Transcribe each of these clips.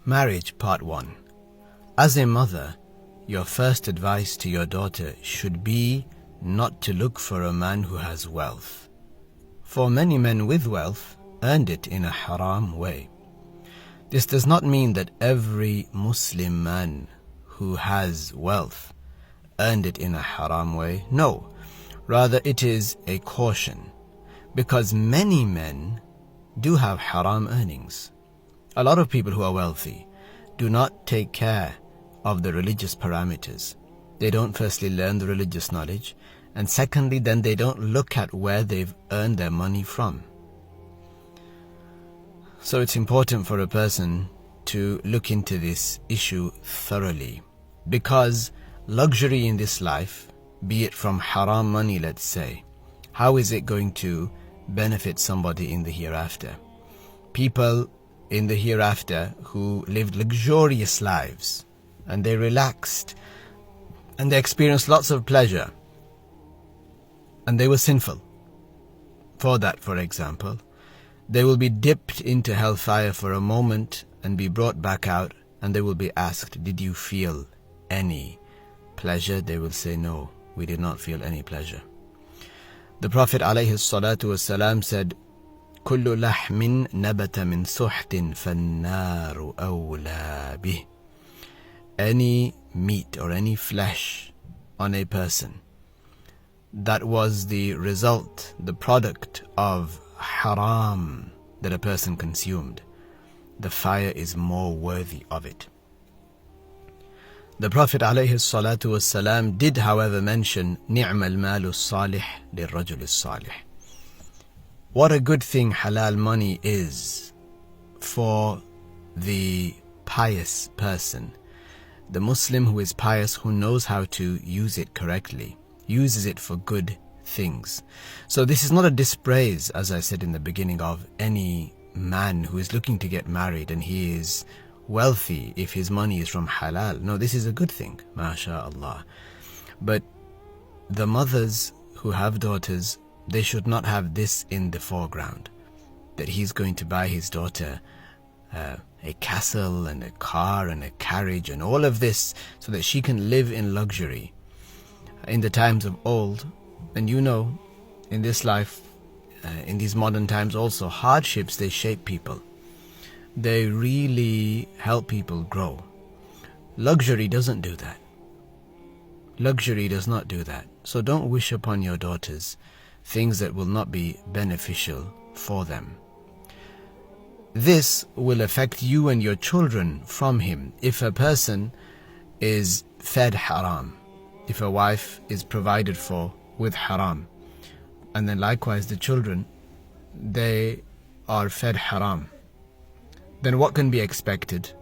Marriage Part 1. As a mother, your first advice to your daughter should be not to look for a man who has wealth. For many men with wealth earned it in a haram way. This does not mean that every Muslim man who has wealth earned it in a haram way. No, rather it is a caution, because many men do have haram earnings. A lot of people who are wealthy do not take care of the religious parameters. They don't firstly learn the religious knowledge, and secondly then they don't look at where they've earned their money from. So it's important for a person to look into this issue thoroughly, because luxury in this life, be it from haram money, let's say, how is it going to benefit somebody in the hereafter? People in the hereafter who lived luxurious lives and they relaxed and they experienced lots of pleasure and they were sinful. For that, for example, they will be dipped into hellfire for a moment and be brought back out, and they will be asked, did you feel any pleasure? They will say, no, we did not feel any pleasure. The Prophet ﷺ said, كل لحم نبت من سحت فالنار أولى به. Any meat or any flesh on a person that was the result, the product of haram that a person consumed, the fire is more worthy of it. The Prophet ﷺ did, however, mention نِعْمَ الْمَالُ الصَّالِحِ لِلرَّجُلِ الصَّالِحِ. What a good thing halal money is for the pious person. The Muslim who is pious, who knows how to use it correctly, uses it for good things. So this is not a dispraise, as I said in the beginning, of any man who is looking to get married and he is wealthy if his money is from halal. No, this is a good thing, mashallah. But the mothers who have daughters, they should not have this in the foreground, that he's going to buy his daughter a castle and a car and a carriage and all of this so that she can live in luxury. In the times of old, and you know, in this life, in these modern times also, hardships, they shape people. They really help people grow. Luxury doesn't do that. Luxury does not do that. So don't wish upon your daughters things that will not be beneficial for them. This will affect you and your children from him. If a person is fed haram, if a wife is provided for with haram, and then likewise the children, they are fed haram, then what can be expected?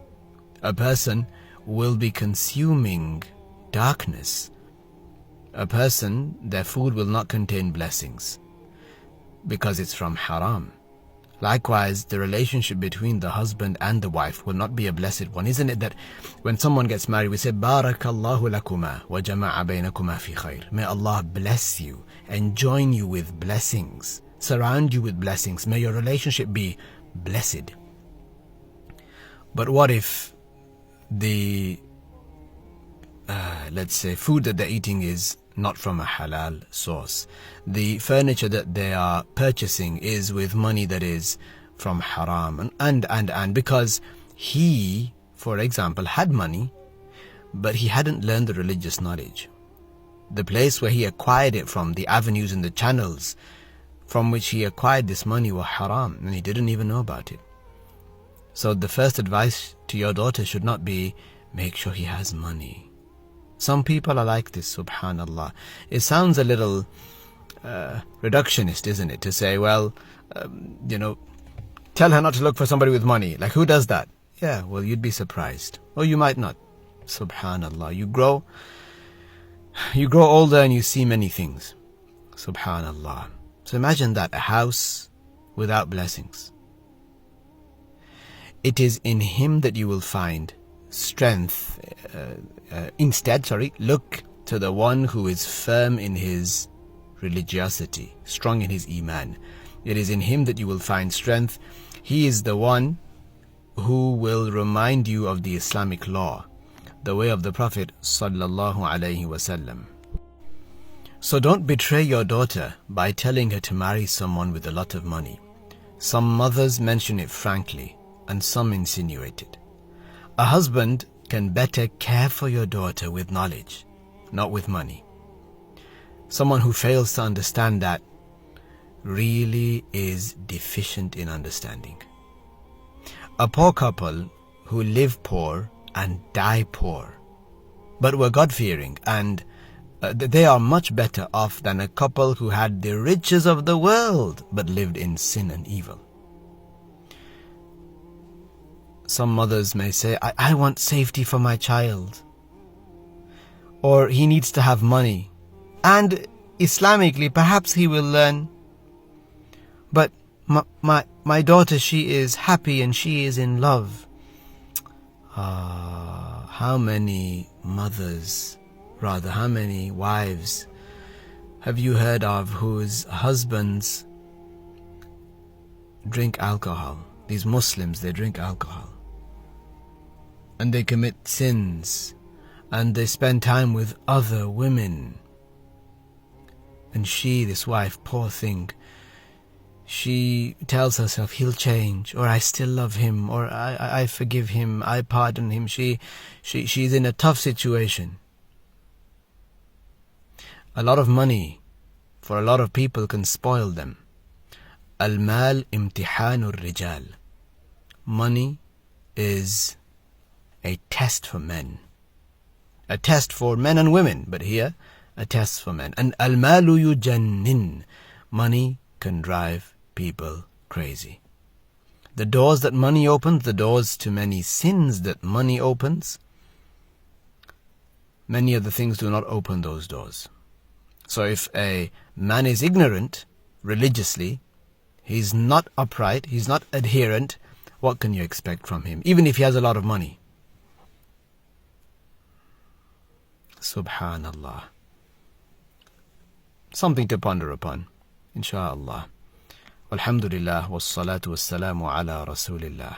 A person will be consuming darkness. A person, their food will not contain blessings because it's from haram. Likewise, the relationship between the husband and the wife will not be a blessed one. Isn't it that when someone gets married, we say, Barakallahu lakuma wa jama'a baynakuma fi khair. May Allah bless you and join you with blessings, surround you with blessings. May your relationship be blessed. But what if the, let's say, food that they're eating is not from a halal source? The furniture that they are purchasing is with money that is from haram, and because he, for example, had money, but he hadn't learned the religious knowledge. The place where he acquired it from, the avenues and the channels from which he acquired this money were haram, and he didn't even know about it. So the first advice to your daughter should not be, make sure he has money. Some people are like this, subhanallah. It sounds a little reductionist, isn't it? To say, well, tell her not to look for somebody with money. Like, who does that? Yeah, well, you'd be surprised. Or you might not. Subhanallah. You grow older and you see many things. Subhanallah. So imagine that, a house without blessings. It is in him that you will find strength. Instead, look to the one who is firm in his religiosity, strong in his iman. It is in him that you will find strength. He is the one who will remind you of the Islamic law, the way of the Prophet sallallahu alaihi wasallam. So don't betray your daughter by telling her to marry someone with a lot of money. Some mothers mention it frankly, and some insinuate it. A husband can better care for your daughter with knowledge, not with money. Someone who fails to understand that really is deficient in understanding. A poor couple who live poor and die poor, but were God-fearing, and they are much better off than a couple who had the riches of the world but lived in sin and evil. Some mothers may say, I want safety for my child, or he needs to have money, and Islamically perhaps he will learn, but my daughter, she is happy and she is in love. How many mothers, rather how many wives have you heard of whose husbands drink alcohol? These Muslims, they drink alcohol, and they commit sins, and they spend time with other women. And she, this wife, poor thing, she tells herself, he'll change, or I still love him, or I forgive him, I pardon him. She's in a tough situation. A lot of money for a lot of people can spoil them. Al-mal imtihanur rijal. Money is a test for men. A test for men and women, but here, a test for men. And al-malu yujannin. Money can drive people crazy. The doors that money opens, the doors to many sins that money opens, many of the things do not open those doors. So if a man is ignorant religiously, he's not upright, he's not adherent, what can you expect from him, even if he has a lot of money? Subhanallah. Something to ponder upon, inshaAllah. Alhamdulillah, wassalatu wassalamu ala rasulillah.